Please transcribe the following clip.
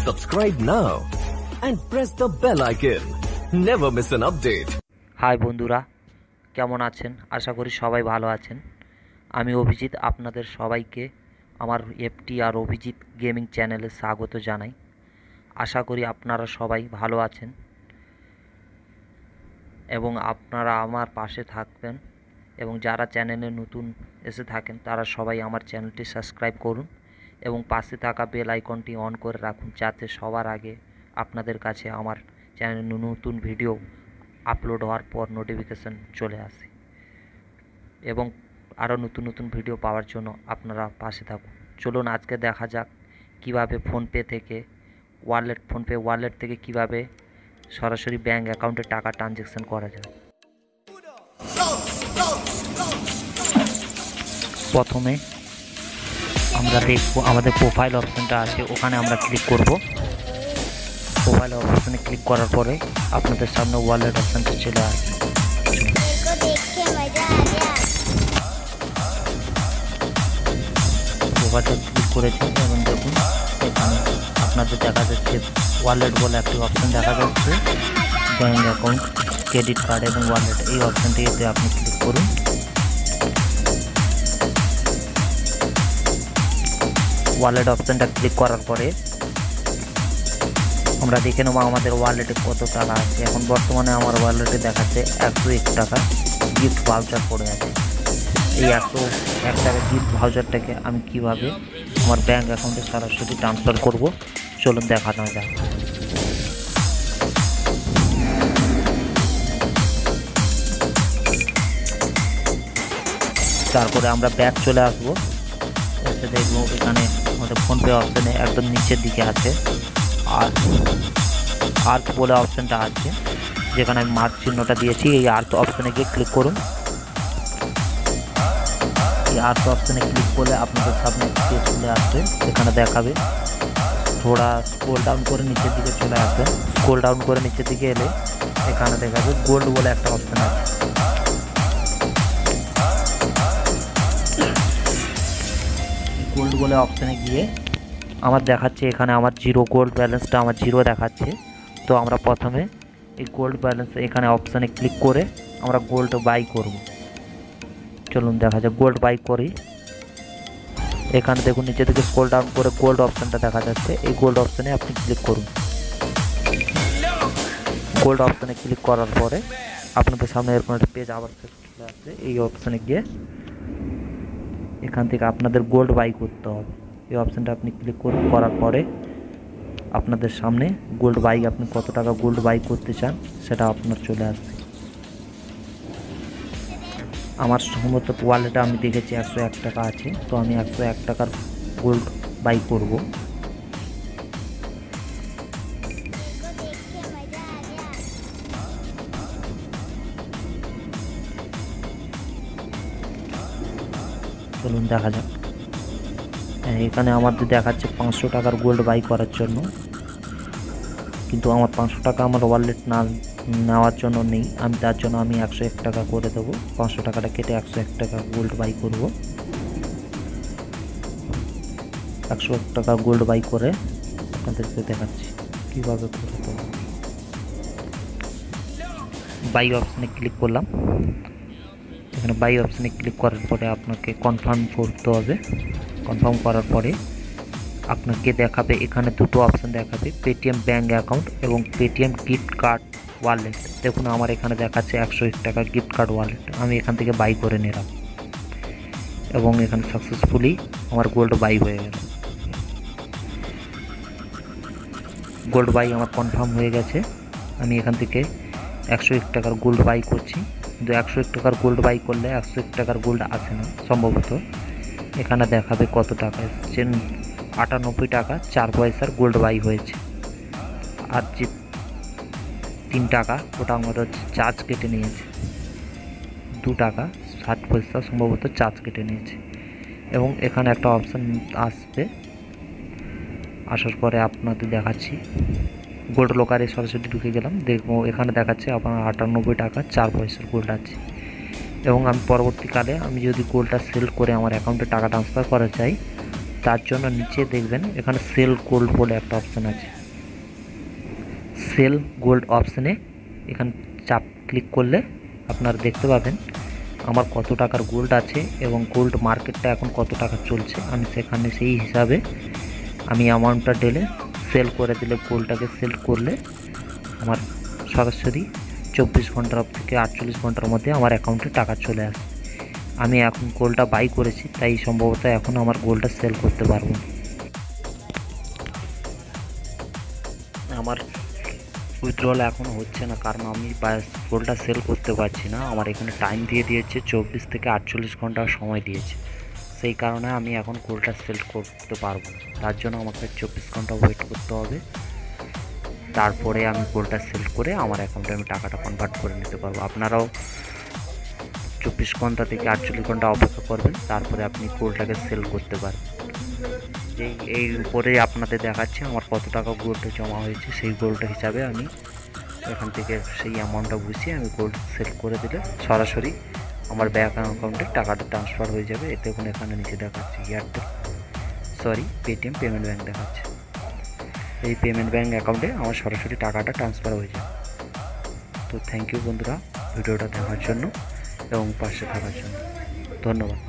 Subscribe now and press the bell icon. Never miss an update. Hi বন্ধুরা, কেমন আছেন? আশা করি সবাই ভালো আছেন। আমি অভিজিৎ, আপনাদের সবাইকে আমার এফটি আর অভিজিৎ গেমিং চ্যানেলে স্বাগত জানাই। আশা করি আপনারা সবাই ভালো আছেন এবং আপনারা আমার পাশে থাকবেন, এবং যারা চ্যানেলে নতুন এসে থাকেন তারা সবাই আমার চ্যানেলটি সাবস্ক্রাইব করুন এবং পাশে থাকা বেল আইকনটি অন করে রাখুন, যাতে সবার আগে আপনাদের কাছে আমার চ্যানেলে নতুন ভিডিও আপলোড হওয়ার পর নোটিফিকেশান চলে আসে। এবং আরও নতুন নতুন ভিডিও পাওয়ার জন্য আপনারা পাশে থাকুন। চলুন আজকে দেখা যাক কিভাবে ফোনপে ওয়ালেট থেকে কিভাবে সরাসরি ব্যাঙ্ক অ্যাকাউন্টে টাকা ট্রানজ্যাকশন করা যায়। প্রথমে আমরা দেখব আমাদের প্রোফাইল অপশানটা আছে, ওখানে আমরা ক্লিক করব। প্রোফাইল অপশানে ক্লিক করার পরে আপনাদের সামনে ওয়ালেট অপশানটা চলে আসবে। প্রোফাইলটা ক্লিক করেছি এবং দেখুন এখানে আপনাদের দেখা যাচ্ছে ওয়ালেট বলে একটি অপশান দেখা যাচ্ছে, ব্যাঙ্ক অ্যাকাউন্ট, ক্রেডিট কার্ড এবং ওয়ালেট। এই অপশানটিতে আপনি ক্লিক করুন। ওয়ালেট অপশানটা ক্লিক করার পরে আমরা দেখে নেব আমাদের ওয়ালেটে কত টাকা আছে। এখন বর্তমানে আমার ওয়ালেটে দেখাচ্ছে 101 টাকা গিফট ভাউচার পড়ে আছে। এই 101 টাকা গিফট ভাউচারটাকে আমি কিভাবে আমার ব্যাঙ্ক অ্যাকাউন্টে সরাসরি ট্রান্সফার করব, চলুন দেখানো যাক। তারপরে আমরা ব্যাক চলে আসবো, এসে দেখবো এখানে আমাদের ফোনপে অপশানে একদম নিচের দিকে আছে আর্থ বলে অপশানটা আছে, যেখানে আমি মার্ক চিহ্নটা দিয়েছি। এই আর্থ অপশানে গিয়ে ক্লিক করুন। এই আর্থ অপশানে ক্লিক করলে আপনাদের সামনে চলে আসবে, এখানে দেখাবে। থোড়া স্ক্রল ডাউন করে নিচের দিকে চলে আসবেন। স্ক্রল ডাউন করে নিচের দিকে এলে এখানে দেখাবে গোল্ড বলে একটা অপশান আছে। গোল্ড বলে অপশানে গিয়ে আমার দেখাচ্ছে এখানে আমার জিরো, গোল্ড ব্যালেন্সটা আমার জিরো দেখাচ্ছে। তো আমরা প্রথমে এই গোল্ড ব্যালেন্স এখানে অপশানে ক্লিক করে আমরা গোল্ড বাই করব। চলুন দেখা যাক গোল্ড বাই করি। এখানে দেখুন নিচে থেকে স্ক্রল ডাউন করে গোল্ড অপশানটা দেখা যাচ্ছে, এই গোল্ড অপশানে আপনি ক্লিক করুন। গোল্ড অপশানে ক্লিক করার পরে আপনাদের সামনে এরকম একটা পেজ আবার চলে আসবে। এই অপশানে গিয়ে এখান থেকে আপনাদের গোল্ড বাই করতে হবে। এই অপশানটা আপনি ক্লিক করুন, করার পরে আপনাদের সামনে গোল্ড বাই, আপনি কত টাকা গোল্ড বাই করতে চান সেটা আপনার চলে আসবে। আমার সম্ভবত ওয়ালেটে আমি দেখেছি 101 টাকা আছে, তো আমি 101 টাকার গোল্ড বাই করব। চলুন দেখা যাক। এখানে আমাদের দেখাচ্ছে 500 টাকার গোল্ড বাই করার জন্য, কিন্তু আমার 500 টাকা আমার ওয়ালেট না নেওয়ার জন্য নেই। আমি তার জন্য আমি 101 টাকা করে দেবো। 500 টাকাটা কেটে 101 টাকা গোল্ড বাই করব। 101 টাকা গোল্ড বাই করে আপনাদেরকে দেখাচ্ছি কীভাবে করে দেবো। বাই অপশানে ক্লিক করলাম। এখানে বাই অপশানে ক্লিক করার পরে আপনাকে কনফার্ম করতে হবে। কনফার্ম করার পরে আপনাকে দেখাবে এখানে দুটো অপশান দেখাবে, পেটিএম ব্যাঙ্ক অ্যাকাউন্ট এবং পেটিএম গিফট কার্ড ওয়ালেট। দেখুন আমার এখানে দেখাচ্ছে 101 টাকা গিফট কার্ড ওয়ালেট, আমি এখান থেকে বাই করে নিলাম এবং এখানে সাকসেসফুলি আমার গোল্ড বাই হয়ে গেল। গোল্ড বাই আমার কনফার্ম হয়ে গেছে। আমি এখান থেকে 101 টাকার গোল্ড বাই করছি, কিন্তু 101 টাকার গোল্ড বাই করলে 101 টাকার গোল্ড আসে না সম্ভবত। এখানে দেখাবে কত টাকা এসছে, 98 টাকা 4 পয়সার গোল্ড বাই হয়েছে। আর যে 3 টাকা ওটা আমাদের চার্জ কেটে নিয়েছে, 2 টাকা 60 পয়সা সম্ভবত চার্জ কেটে নিয়েছে। এবং এখানে একটা অপশান আসবে, আসার পরে আপনাদের দেখাচ্ছি। গোল্ড লোকারে সরাসরি ঢুকে গেলাম, দেখবো এখানে দেখাচ্ছে আপনার 98 টাকা 4 পয়সার গোল্ড আছে। এবং আমি পরবর্তীকালে আমি যদি গোল্ডটা সেল করে আমার অ্যাকাউন্টে টাকা ট্রান্সফার করা চাই, তার জন্য নিচে দেখবেন এখানে সেল গোল্ড বলে একটা অপশান আছে। সেল গোল্ড অপশানে এখানে চাপ ক্লিক করলে আপনারা দেখতে পাবেন আমার কত টাকার গোল্ড আছে এবং গোল্ড মার্কেটটা এখন কত টাকা চলছে। আমি সেখানে সেই হিসাবে আমি অ্যামাউন্টটা ঢেলে সেল করে দিলে, গোল্ডটাকে সেল করলে আমার সরাসরি 24 ঘন্টার থেকে 48 ঘন্টার মধ্যে আমার অ্যাকাউন্টে টাকা চলে আসে। আমি এখন গোল্ডটা বাই করেছি, তাই সম্ভবত এখন আমার গোল্ডটা সেল করতে পারবো। আমার উইথড্রল এখন হচ্ছে না, কারণ আমি গোল্ডটা সেল করতে পারছি না। আমার এখানে টাইম দিয়ে দিয়েছে 24 থেকে 48 ঘন্টা সময় দিয়েছে, সেই কারণে আমি এখন গোল্ডটা সেল করতে পারবো না। তার জন্য আমাকে 24 ঘন্টা ওয়েট করতে হবে, তারপরে আমি গোল্ডটা সেল করে আমার অ্যাকাউন্টে আমি টাকাটা কনভার্ট করে নিতে পারবো। আপনারাও 24 ঘন্টা থেকে 48 ঘন্টা অপেক্ষা করবেন, তারপরে আপনি গোল্ডটাকে সেল করতে পারবেন। এই উপরে আপনাদের দেখাচ্ছে আমার কত টাকা গোল্ডে জমা হয়েছে, সেই গোল্ড হিসাবে আমি এখান থেকে সেই অ্যামাউন্টটা বুঝিয়ে আমি গোল্ড সেল করে দিলে সরাসরি আমার ব্যাঙ্ক অ্যাকাউন্টে টাকাটা ট্রান্সফার হয়ে যাবে। এতে কোনো এখানে নিচে দেখাচ্ছে পেটিএম পেমেন্ট ব্যাঙ্ক দেখাচ্ছে। এই পেমেন্ট ব্যাঙ্ক অ্যাকাউন্টে আমার সরাসরি টাকাটা ট্রান্সফার হয়ে যাবে। তো থ্যাংক ইউ বন্ধুরা ভিডিওটা দেখার জন্য এবং পাশে থাকার জন্য। ধন্যবাদ।